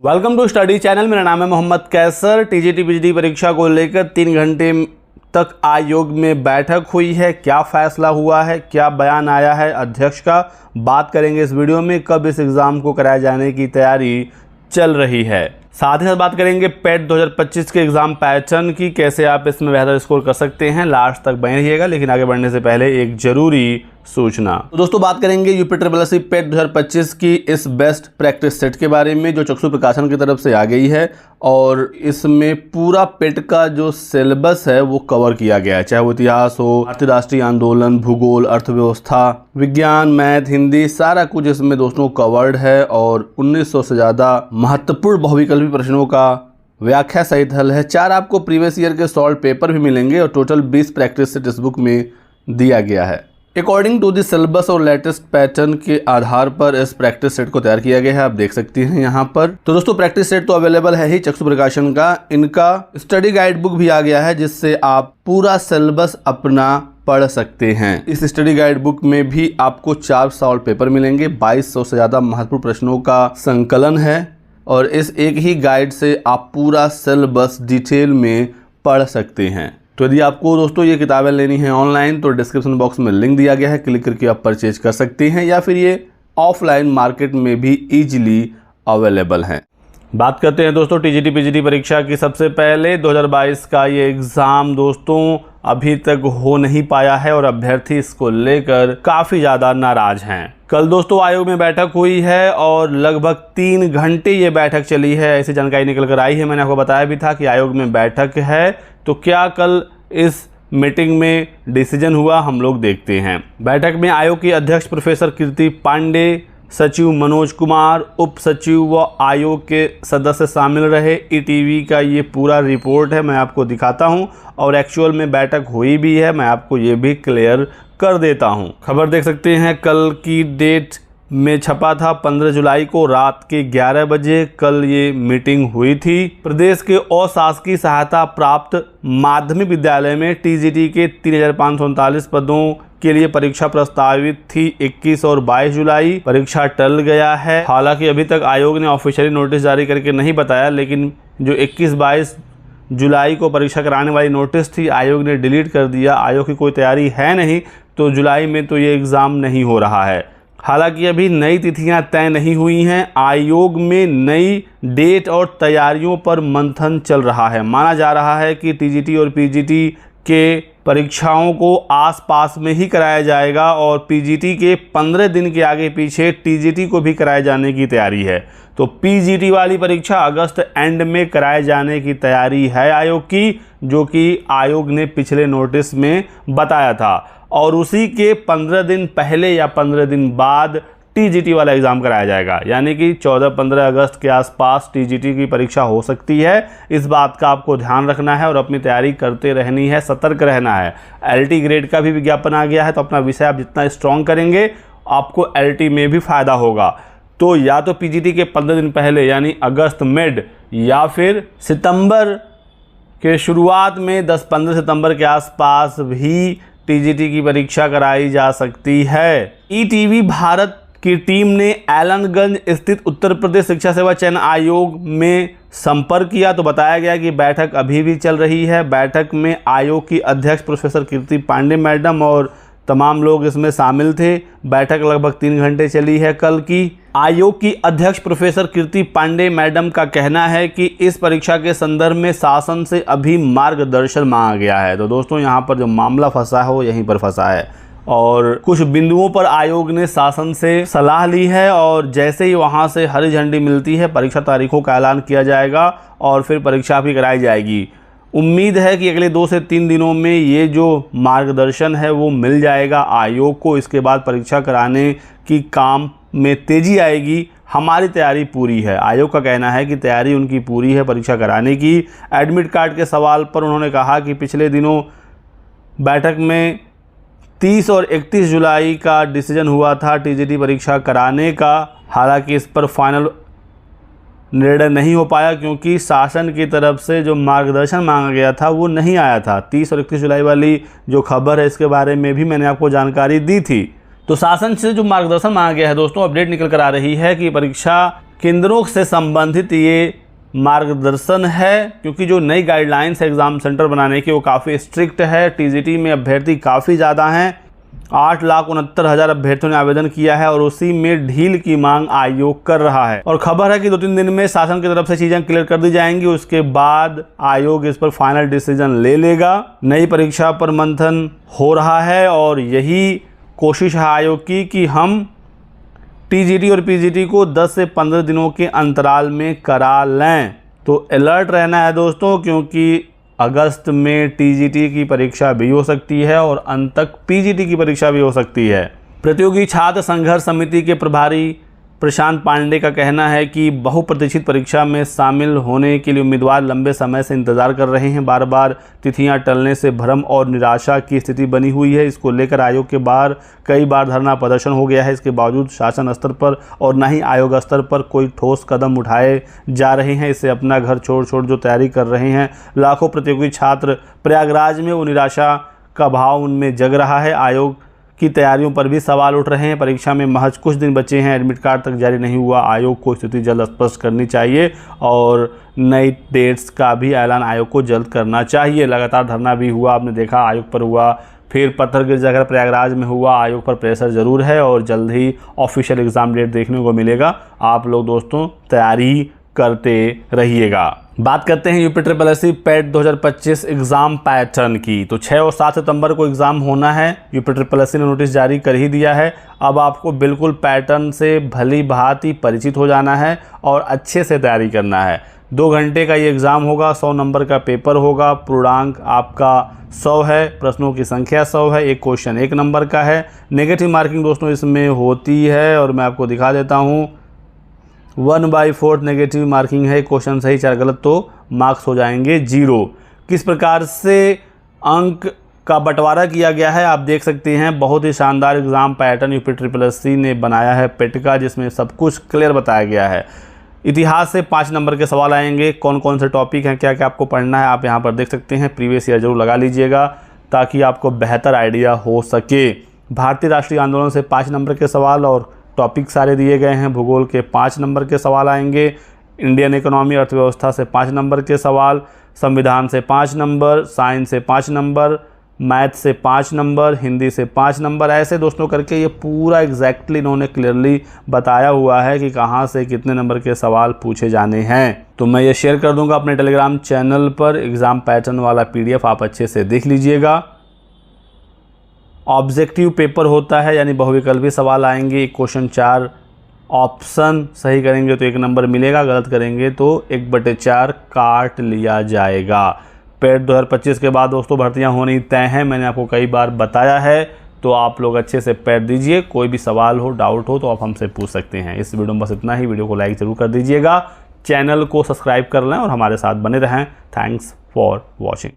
Welcome to study channel. मेरा नाम है मोहम्मद कैसर। टीजीटी पीजीटी परीक्षा को लेकर 3 घंटे तक आयोग में बैठक हुई है। क्या फैसला हुआ है, क्या बयान आया है अध्यक्ष का, बात करेंगे इस वीडियो में। कब इस एग्ज़ाम को कराए जाने की तैयारी चल रही है, साथ ही साथ बात करेंगे पेट 2025 के एग्ज़ाम पैटर्न की, कैसे आप इसमें बेहतर स्कोर कर सकते हैं। लास्ट तक बने रहिएगा, लेकिन आगे बढ़ने से पहले एक ज़रूरी सूचना। तो दोस्तों बात करेंगे यूपीएससी पेट 2025 की इस बेस्ट प्रैक्टिस सेट के बारे में, जो चक्षु प्रकाशन की तरफ से आ गई है। और इसमें पूरा पेट का जो सिलेबस है वो कवर किया गया है, चाहे वो इतिहास हो, भारतीय राष्ट्रीय आंदोलन, भूगोल, अर्थव्यवस्था, विज्ञान, मैथ, हिंदी, सारा कुछ इसमें दोस्तों कवर्ड है। और 1900 से ज़्यादा महत्वपूर्ण बहुविकल्पी प्रश्नों का व्याख्या सहित हल है। 4 आपको प्रीवियस ईयर के सॉल्व पेपर भी मिलेंगे और टोटल 20 प्रैक्टिस सेट इस बुक में दिया गया है। अकॉर्डिंग टू द सिलेबस और लेटेस्ट पैटर्न के आधार पर इस प्रैक्टिस सेट को तैयार किया गया है, आप देख सकते हैं यहाँ पर। तो दोस्तों प्रैक्टिस सेट तो अवेलेबल है ही चक्षु प्रकाशन का, इनका स्टडी गाइड बुक भी आ गया है, जिससे आप पूरा सिलेबस अपना पढ़ सकते हैं। इस स्टडी गाइड बुक में भी आपको 4 सॉल्व पेपर मिलेंगे, 2200 से ज़्यादा महत्वपूर्ण प्रश्नों का संकलन है। और इस एक ही गाइड से आप पूरा सिलेबस डिटेल में पढ़ सकते हैं। तो यदि आपको दोस्तों ये किताबें लेनी है ऑनलाइन, तो डिस्क्रिप्शन बॉक्स में लिंक दिया गया है, क्लिक करके आप परचेज कर सकते हैं, या फिर ये ऑफलाइन मार्केट में भी इजीली अवेलेबल हैं। बात करते हैं दोस्तों टीजीटी पीजीटी परीक्षा की। सबसे पहले 2022 का ये एग्ज़ाम दोस्तों अभी तक हो नहीं पाया है और अभ्यर्थी इसको लेकर काफ़ी ज़्यादा नाराज हैं। कल दोस्तों आयोग में बैठक हुई है और लगभग 3 घंटे ये बैठक चली है, ऐसी जानकारी निकल कर आई है। मैंने आपको बताया भी था कि आयोग में बैठक है, तो क्या कल इस मीटिंग में डिसीजन हुआ, हम लोग देखते हैं। बैठक में आयोग की अध्यक्ष प्रोफेसर कीर्ति पांडे, सचिव मनोज कुमार, उप सचिव व आयोग के सदस्य शामिल रहे। ईटीवी का ये पूरा रिपोर्ट है, मैं आपको दिखाता हूं। और एक्चुअल में बैठक हुई भी है, मैं आपको ये भी क्लियर कर देता हूं। खबर देख सकते हैं, कल की डेट में छपा था 15 जुलाई को रात के 11 बजे कल ये मीटिंग हुई थी। प्रदेश के अशासकीय सहायता प्राप्त माध्यमिक विद्यालय में टीजीटी के 3539 पदों के लिए परीक्षा प्रस्तावित थी 21 और 22 जुलाई। परीक्षा टल गया है। हालांकि अभी तक आयोग ने ऑफिशियली नोटिस जारी करके नहीं बताया, लेकिन जो 21-22 जुलाई को परीक्षा कराने वाली नोटिस थी, आयोग ने डिलीट कर दिया। आयोग की कोई तैयारी है नहीं, तो जुलाई में तो ये एग्ज़ाम नहीं हो रहा है। हालांकि अभी नई तिथियां तय नहीं हुई हैं। आयोग में नई डेट और तैयारियों पर मंथन चल रहा है। माना जा रहा है कि टीजीटी और पीजीटी के परीक्षाओं को आसपास में ही कराया जाएगा और पीजीटी के 15 दिन के आगे पीछे टीजीटी को भी कराए जाने की तैयारी है। तो पीजीटी वाली परीक्षा अगस्त एंड में कराए जाने की तैयारी है आयोग की, जो कि आयोग ने पिछले नोटिस में बताया था। और उसी के 15 दिन पहले या 15 दिन बाद टीजीटी वाला एग्ज़ाम कराया जाएगा, यानी कि 14-15 अगस्त के आसपास टीजीटी की परीक्षा हो सकती है। इस बात का आपको ध्यान रखना है और अपनी तैयारी करते रहनी है, सतर्क रहना है। एलटी ग्रेड का भी विज्ञापन आ गया है, तो अपना विषय आप जितना स्ट्रॉन्ग करेंगे आपको एलटी में भी फ़ायदा होगा। तो या तो पीजीटी के 15 दिन पहले यानी अगस्त मिड, या फिर सितंबर के शुरुआत में 10-15 सितंबर के आसपास भी टीजीटी की परीक्षा कराई जा सकती है। ईटीवी भारत की टीम ने एलनगंज स्थित उत्तर प्रदेश शिक्षा सेवा चयन आयोग में संपर्क किया, तो बताया गया कि बैठक अभी भी चल रही है। बैठक में आयोग की अध्यक्ष प्रोफेसर कीर्ति पांडे मैडम और तमाम लोग इसमें शामिल थे। बैठक लगभग 3 घंटे चली है कल की। आयोग की अध्यक्ष प्रोफेसर कीर्ति पांडे मैडम का कहना है कि इस परीक्षा के संदर्भ में शासन से अभी मार्गदर्शन मांगा गया है। तो दोस्तों यहाँ पर जो मामला फंसा है वो यहीं पर फंसा है, और कुछ बिंदुओं पर आयोग ने शासन से सलाह ली है, और जैसे ही वहाँ से हरी झंडी मिलती है परीक्षा तारीखों का ऐलान किया जाएगा और फिर परीक्षा भी कराई जाएगी। उम्मीद है कि अगले 2 से 3 दिनों में ये जो मार्गदर्शन है वो मिल जाएगा आयोग को। इसके बाद परीक्षा कराने की काम में तेज़ी आएगी। हमारी तैयारी पूरी है। आयोग का कहना है कि तैयारी उनकी पूरी है परीक्षा कराने की। एडमिट कार्ड के सवाल पर उन्होंने कहा कि पिछले दिनों बैठक में 30 और 31 जुलाई का डिसीजन हुआ था टीजीटी परीक्षा कराने का। हालांकि इस पर फाइनल निर्णय नहीं हो पाया, क्योंकि शासन की तरफ से जो मार्गदर्शन मांगा गया था वो नहीं आया था। 30 और 31 जुलाई वाली जो खबर है इसके बारे में भी मैंने आपको जानकारी दी थी। तो शासन से जो मार्गदर्शन मांगा गया है दोस्तों, अपडेट निकल कर आ रही है कि परीक्षा केंद्रों से संबंधित ये मार्गदर्शन है, क्योंकि जो नई गाइडलाइंस है एग्ज़ाम सेंटर बनाने की वो काफ़ी स्ट्रिक्ट है। टीजीटी में अभ्यर्थी काफ़ी ज़्यादा हैं, 8,69,000 अभ्यर्थियों ने आवेदन किया है और उसी में ढील की मांग आयोग कर रहा है। और खबर है कि 2-3 दिन में शासन की तरफ से चीज़ें क्लियर कर दी जाएंगी, उसके बाद आयोग इस पर फाइनल डिसीजन ले लेगा। नई परीक्षा पर मंथन हो रहा है और यही कोशिश है आयोग की कि हम टीजीटी और पीजीटी को 10 से 15 दिनों के अंतराल में करा लें। तो अलर्ट रहना है दोस्तों, क्योंकि अगस्त में टीजीटी की परीक्षा भी हो सकती है और अंत तक पीजीटी की परीक्षा भी हो सकती है। प्रतियोगी छात्र संघर्ष समिति के प्रभारी प्रशांत पांडे का कहना है कि बहुप्रतीक्षित परीक्षा में शामिल होने के लिए उम्मीदवार लंबे समय से इंतजार कर रहे हैं। बार बार तिथियां टलने से भ्रम और निराशा की स्थिति बनी हुई है। इसको लेकर आयोग के बाहर कई बार धरना प्रदर्शन हो गया है। इसके बावजूद शासन स्तर पर और न ही आयोग स्तर पर कोई ठोस कदम उठाए जा रहे हैं। इससे अपना घर छोड़ जो तैयारी कर रहे हैं लाखों प्रतियोगी छात्र प्रयागराज में, वो निराशा का भाव उनमें जग रहा है। आयोग की तैयारियों पर भी सवाल उठ रहे हैं। परीक्षा में महज कुछ दिन बचे हैं, एडमिट कार्ड तक जारी नहीं हुआ। आयोग को स्थिति जल्द स्पष्ट करनी चाहिए और नई डेट्स का भी ऐलान आयोग को जल्द करना चाहिए। लगातार धरना भी हुआ, आपने देखा आयोग पर हुआ, फिर पत्थर गिरजाघर प्रयागराज में हुआ। आयोग पर प्रेशर ज़रूर है और जल्द ही ऑफिशियल एग्ज़ाम डेट देखने को मिलेगा। आप लोग दोस्तों तैयारी करते रहिएगा। बात करते हैं यूपीएससी पेट 2025 एग्ज़ाम पैटर्न की। तो 6 और 7 सितंबर को एग्ज़ाम होना है। यूपीएससी ने नोटिस जारी कर ही दिया है। अब आपको बिल्कुल पैटर्न से भली भांति परिचित हो जाना है और अच्छे से तैयारी करना है। 2 घंटे का ये एग्ज़ाम होगा, 100 नंबर का पेपर होगा। पूर्णांक आपका 100 है, प्रश्नों की संख्या 100 है, एक क्वेश्चन 1 नंबर का है। नेगेटिव मार्किंग दोस्तों इसमें होती है और मैं आपको दिखा देता हूँ। 1/4 नेगेटिव मार्किंग है। क्वेश्चन सही 4 गलत तो मार्क्स हो जाएंगे 0। किस प्रकार से अंक का बंटवारा किया गया है आप देख सकते हैं। बहुत ही शानदार एग्ज़ाम पैटर्न यूपीएससी ने बनाया है पेट का, जिसमें सब कुछ क्लियर बताया गया है। इतिहास से 5 नंबर के सवाल आएंगे। कौन कौन से टॉपिक हैं, क्या क्या आपको पढ़ना है, आप यहाँ पर देख सकते हैं। प्रीवियस ईयर जरूर लगा लीजिएगा ताकि आपको बेहतर आइडिया हो सके। भारतीय राष्ट्रीय आंदोलन से 5 नंबर के सवाल और टॉपिक सारे दिए गए हैं। भूगोल के 5 नंबर के सवाल आएंगे। इंडियन इकोनॉमी अर्थव्यवस्था से 5 नंबर के सवाल, संविधान से 5 नंबर, साइंस से 5 नंबर, मैथ से 5 नंबर, हिंदी से 5 नंबर। ऐसे दोस्तों करके ये पूरा एग्जैक्टली इन्होंने क्लियरली बताया हुआ है कि कहाँ से कितने नंबर के सवाल पूछे जाने हैं। तो मैं ये शेयर कर दूंगा अपने टेलीग्राम चैनल पर। एग्ज़ाम पैटर्न वाला PDF आप अच्छे से देख लीजिएगा। ऑब्जेक्टिव पेपर होता है, यानी बहुविकल्पी सवाल आएंगे। क्वेश्चन 4 ऑप्शन सही करेंगे तो 1 नंबर मिलेगा, गलत करेंगे तो 1/4 काट लिया जाएगा। पेट 2025 के बाद दोस्तों भर्तियां होनी तय हैं, मैंने आपको कई बार बताया है। तो आप लोग अच्छे से पेट दीजिए। कोई भी सवाल हो, डाउट हो तो आप हमसे पूछ सकते हैं। इस वीडियो में बस इतना ही। वीडियो को लाइक ज़रूर कर दीजिएगा, चैनल को सब्सक्राइब कर लें और हमारे साथ बने रहें। Thanks for watching.